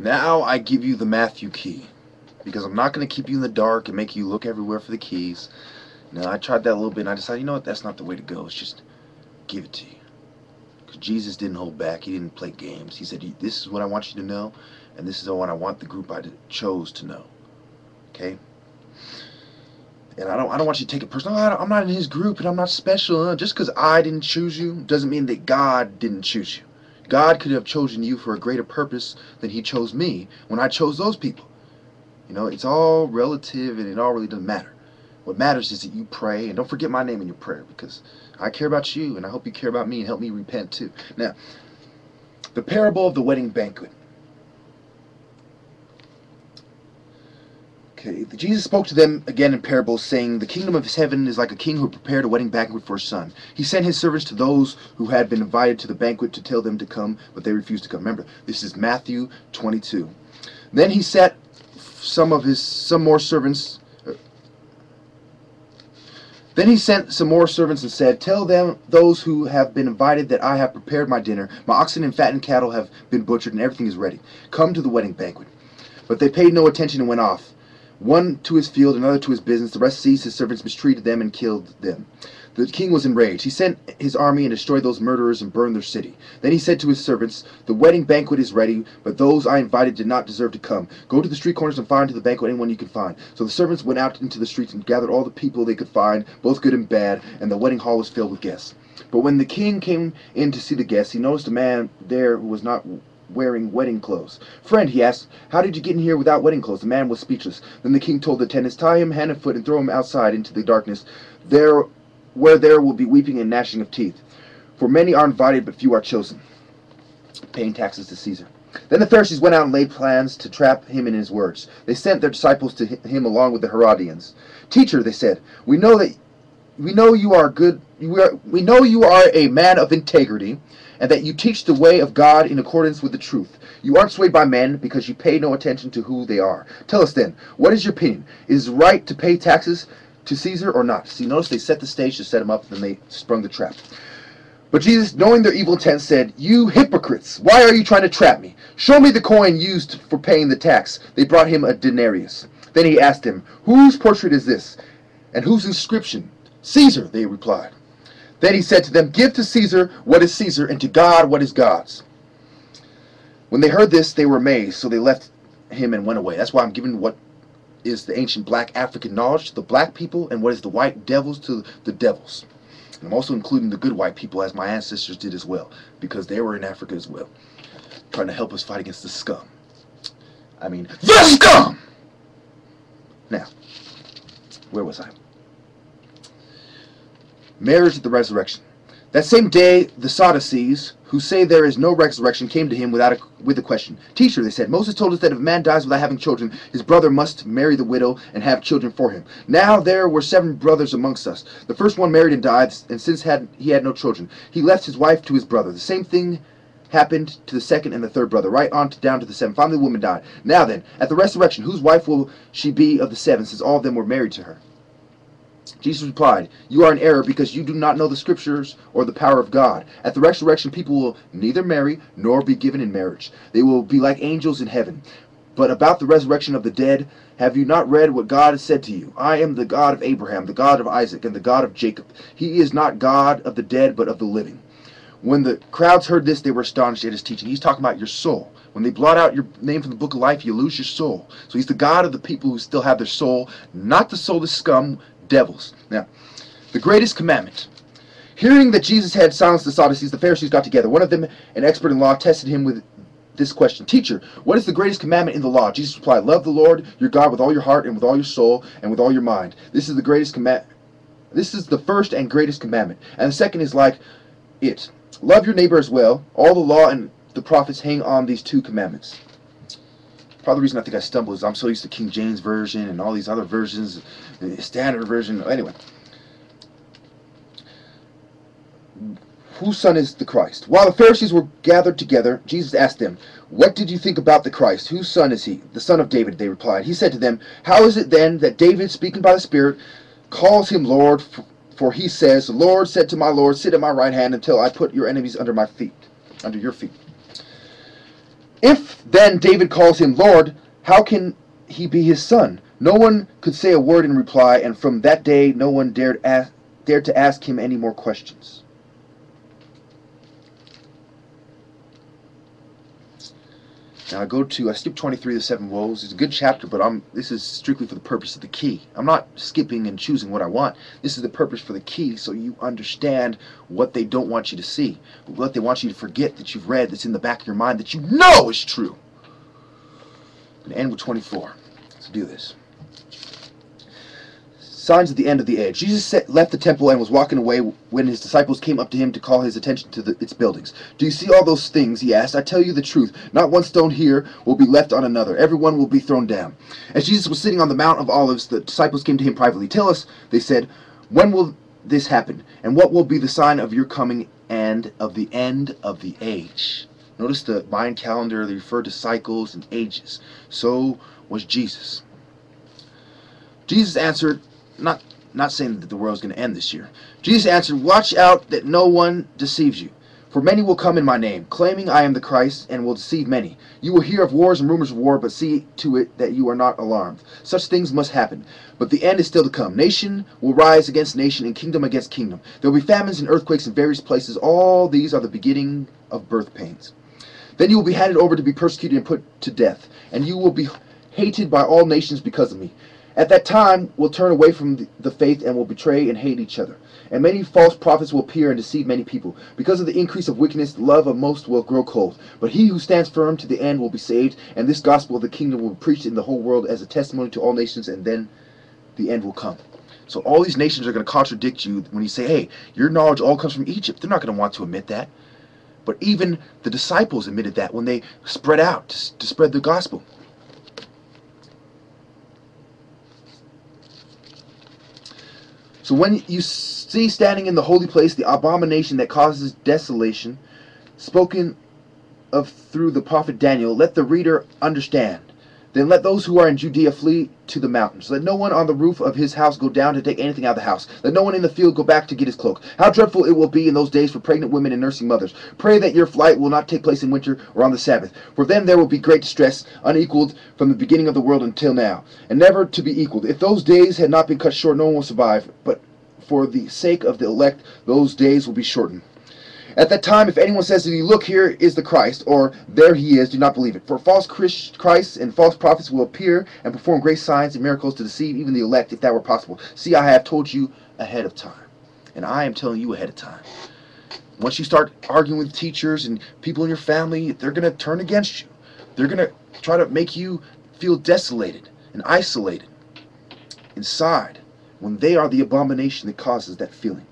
Now I give you the Matthew key, because I'm not going to keep you in the dark and make you look everywhere for the keys. Now, I tried that a little bit, and I decided, you know what, that's not the way to go. It's just give it to you. Because Jesus didn't hold back. He didn't play games. He said, this is what I want you to know, and this is what I want the group I chose to know. Okay? And I don't want you to take it personal. I'm not in his group, and I'm not special. Just because I didn't choose you doesn't mean that God didn't choose you. God could have chosen you for a greater purpose than he chose me when I chose those people. You know, it's all relative, and it all really doesn't matter. What matters is that you pray, and don't forget my name in your prayer, because I care about you, and I hope you care about me and help me repent too. Now, the parable of the wedding banquet. Okay, Jesus spoke to them again in parables, saying, "The kingdom of heaven is like a king who prepared a wedding banquet for his son. He sent his servants to those who had been invited to the banquet to tell them to come, but they refused to come." Remember, this is Matthew 22. Then he sent some more servants and said, "Tell those who have been invited that I have prepared my dinner. My oxen and fattened cattle have been butchered, and everything is ready. Come to the wedding banquet." But they paid no attention and went off, one to his field, another to his business. The rest seized his servants, mistreated them, and killed them. The king was enraged. He sent his army and destroyed those murderers and burned their city. Then he said to his servants, "The wedding banquet is ready, but those I invited did not deserve to come. Go to the street corners and find to the banquet anyone you can find." So the servants went out into the streets and gathered all the people they could find, both good and bad, and the wedding hall was filled with guests. But when the king came in to see the guests, he noticed a man there who was not wearing wedding clothes. "Friend," he asked, "how did you get in here without wedding clothes?" The man was speechless. Then the king told the attendants, "Tie him hand and foot and throw him outside into the darkness, where there will be weeping and gnashing of teeth. For many are invited, but few are chosen." Paying taxes to Caesar. Then the Pharisees went out and laid plans to trap him in his words. They sent their disciples to him along with the Herodians. "Teacher," they said, we know you are good. We know you are a man of integrity, and that you teach the way of God in accordance with the truth. You aren't swayed by men, because you pay no attention to who they are. Tell us then, what is your opinion? Is it right to pay taxes to Caesar or not?" See, notice they set the stage to set him up, and then they sprung the trap. But Jesus, knowing their evil intent, said, "You hypocrites, why are you trying to trap me? Show me the coin used for paying the tax." They brought him a denarius. Then he asked him, "Whose portrait is this, and whose inscription?" "Caesar," they replied. Then he said to them, "Give to Caesar what is Caesar, and to God what is God's." When they heard this, they were amazed, so they left him and went away. That's why I'm giving what is the ancient black African knowledge to the black people, and what is the white devils to the devils. And I'm also including the good white people, as my ancestors did as well, because they were in Africa as well, trying to help us fight against the scum. I mean, the scum! Now, where was I? Marriage at the resurrection. That same day, the Sadducees, who say there is no resurrection, came to him with a question. "Teacher," they said, "Moses told us that if a man dies without having children, his brother must marry the widow and have children for him. Now there were 7 brothers amongst us. The first one married and died, and since he had no children, he left his wife to his brother. The same thing happened to the second and the third brother, right on down to the 7th. Finally the woman died. Now then, at the resurrection, whose wife will she be of the 7, since all of them were married to her?" Jesus replied, "You are in error, because you do not know the Scriptures or the power of God. At the resurrection, people will neither marry nor be given in marriage. They will be like angels in heaven. But about the resurrection of the dead, have you not read what God has said to you? I am the God of Abraham, the God of Isaac, and the God of Jacob. He is not God of the dead, but of the living." When the crowds heard this, they were astonished at his teaching. He's talking about your soul. When they blot out your name from the book of life, you lose your soul. So he's the God of the people who still have their soul, not the soulless scum, devils. Now, the greatest commandment. Hearing that Jesus had silenced the Sadducees, the Pharisees got together. One of them, an expert in law, tested him with this question. "Teacher, what is the greatest commandment in the law?" Jesus replied, "Love the Lord your God with all your heart and with all your soul and with all your mind. This is the greatest commandment. This is the first and greatest commandment. And the second is like it. Love your neighbor as well. All the law and the prophets hang on these 2 commandments." Part of the reason I think I stumble is I'm so used to King James Version and all these other versions, the Standard Version. Anyway, whose son is the Christ? While the Pharisees were gathered together, Jesus asked them, "What did you think about the Christ? Whose son is he?" "The son of David," they replied. He said to them, "How is it then that David, speaking by the Spirit, calls him Lord? For he says, 'The Lord said to my Lord, sit at my right hand until I put your enemies under your feet.'" If then David calls him Lord, how can he be his son? No one could say a word in reply, and from that day no one dared to ask him any more questions. Now I skipped 23, the 7 woes. It's a good chapter, but this is strictly for the purpose of the key. I'm not skipping and choosing what I want. This is the purpose for the key, so you understand what they don't want you to see, what they want you to forget that you've read, that's in the back of your mind, that you know is true. I'm going to end with 24. Let's do this. Signs at the end of the age. Jesus left the temple and was walking away when his disciples came up to him to call his attention to its buildings. "Do you see all those things?" he asked. "I tell you the truth. Not one stone here will be left on another. Everyone will be thrown down." As Jesus was sitting on the Mount of Olives, the disciples came to him privately. "Tell us," they said, "when will this happen? And what will be the sign of your coming and of the end of the age?" Notice the Mayan calendar, they refer to cycles and ages. So was Jesus. Jesus answered, not saying that the world is going to end this year. Jesus answered, "Watch out that no one deceives you. For many will come in my name, claiming I am the Christ, and will deceive many. You will hear of wars and rumors of war, but see to it that you are not alarmed. Such things must happen, but the end is still to come. Nation will rise against nation, and kingdom against kingdom. There will be famines and earthquakes in various places. All these are the beginning of birth pains. Then you will be handed over to be persecuted and put to death, and you will be hated by all nations because of me. At that time will turn away from the faith and will betray and hate each other. And many false prophets will appear and deceive many people. Because of the increase of wickedness, the love of most will grow cold. But he who stands firm to the end will be saved, and this gospel of the kingdom will be preached in the whole world as a testimony to all nations, and then the end will come." So all these nations are going to contradict you when you say, "Hey, your knowledge all comes from Egypt." They're not going to want to admit that. But even the disciples admitted that when they spread out to spread the gospel. So when you see standing in the holy place the abomination that causes desolation, spoken of through the prophet Daniel, let the reader understand. Then let those who are in Judea flee to the mountains. Let no one on the roof of his house go down to take anything out of the house. Let no one in the field go back to get his cloak. How dreadful it will be in those days for pregnant women and nursing mothers. Pray that your flight will not take place in winter or on the Sabbath. For then there will be great distress, unequaled from the beginning of the world until now, and never to be equaled. If those days had not been cut short, no one will survive. But for the sake of the elect, those days will be shortened. At that time, if anyone says to you, "Look, here is the Christ," or "There he is," do not believe it. For false Christs and false prophets will appear and perform great signs and miracles to deceive even the elect, if that were possible. See, I have told you ahead of time. And I am telling you ahead of time. Once you start arguing with teachers and people in your family, they're going to turn against you. They're going to try to make you feel desolated and isolated inside, when they are the abomination that causes that feeling.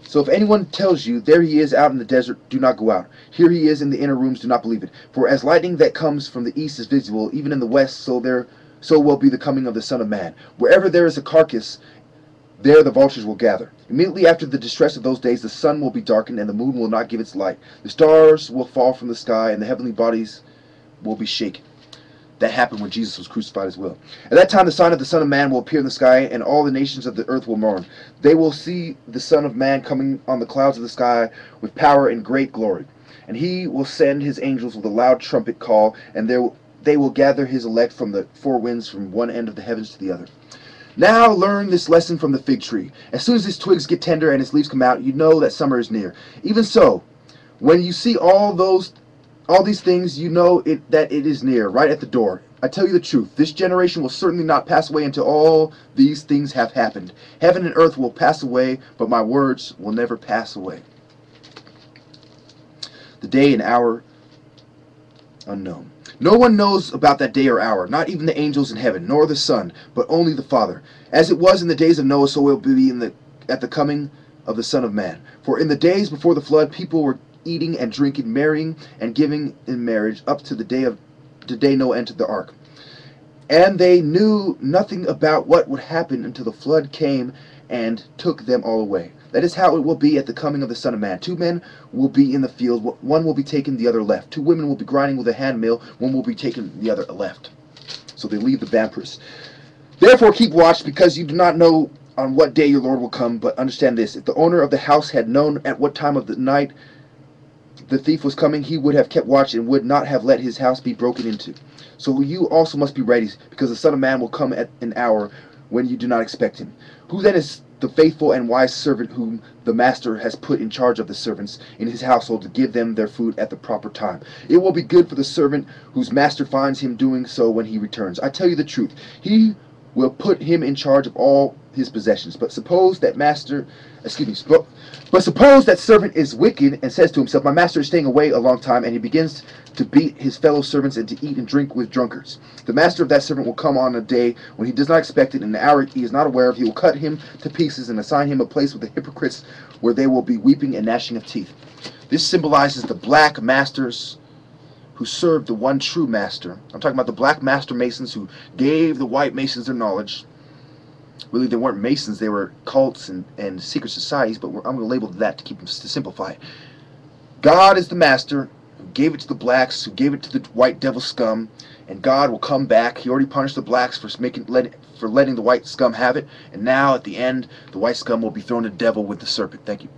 So if anyone tells you, "There he is out in the desert," do not go out. "Here he is in the inner rooms," do not believe it. For as lightning that comes from the east is visible, even in the west, so will be the coming of the Son of Man. Wherever there is a carcass, there the vultures will gather. Immediately after the distress of those days, the sun will be darkened, and the moon will not give its light. The stars will fall from the sky, and the heavenly bodies will be shaken. That happened when Jesus was crucified as well. At that time the sign of the Son of Man will appear in the sky, and all the nations of the earth will mourn. They will see the Son of Man coming on the clouds of the sky with power and great glory. And he will send his angels with a loud trumpet call, and they will gather his elect from the four winds, from one end of the heavens to the other. Now learn this lesson from the fig tree. As soon as its twigs get tender and its leaves come out, you know that summer is near. Even so, when you see all these things, you know that it is near, right at the door. I tell you the truth, this generation will certainly not pass away until all these things have happened. Heaven and earth will pass away, but my words will never pass away. The day and hour unknown. No one knows about that day or hour, not even the angels in heaven, nor the Son, but only the Father. As it was in the days of Noah, so will it be at the coming of the Son of Man. For in the days before the flood, people were eating and drinking, marrying and giving in marriage, up to the day Noah entered the ark. And they knew nothing about what would happen until the flood came and took them all away. That is how it will be at the coming of the Son of Man. 2 men will be in the field, one will be taken, the other left. 2 women will be grinding with a handmill, one will be taken, the other left. So they leave the vampires. Therefore keep watch, because you do not know on what day your Lord will come. But understand this, if the owner of the house had known at what time of the night the thief was coming, he would have kept watch and would not have let his house be broken into. So you also must be ready, because the Son of Man will come at an hour when you do not expect him. Who then is the faithful and wise servant whom the master has put in charge of the servants in his household to give them their food at the proper time? It will be good for the servant whose master finds him doing so when he returns. I tell you the truth, he will put him in charge of all his possessions. But suppose that servant is wicked and says to himself, my master is staying away a long time, and he begins to beat his fellow servants and to eat and drink with drunkards. The master of that servant will come on a day when he does not expect it, and an hour he is not aware of. He will cut him to pieces and assign him a place with the hypocrites, where they will be weeping and gnashing of teeth. This symbolizes the black masters who served the one true master. I'm talking about the black master masons who gave the white masons their knowledge. Really, they weren't masons, they were cults and secret societies, but I'm going to label that to simplify it. God is the master who gave it to the blacks, who gave it to the white devil scum, and God will come back. He already punished the blacks for letting the white scum have it, and now at the end, the white scum will be thrown to the devil with the serpent. Thank you.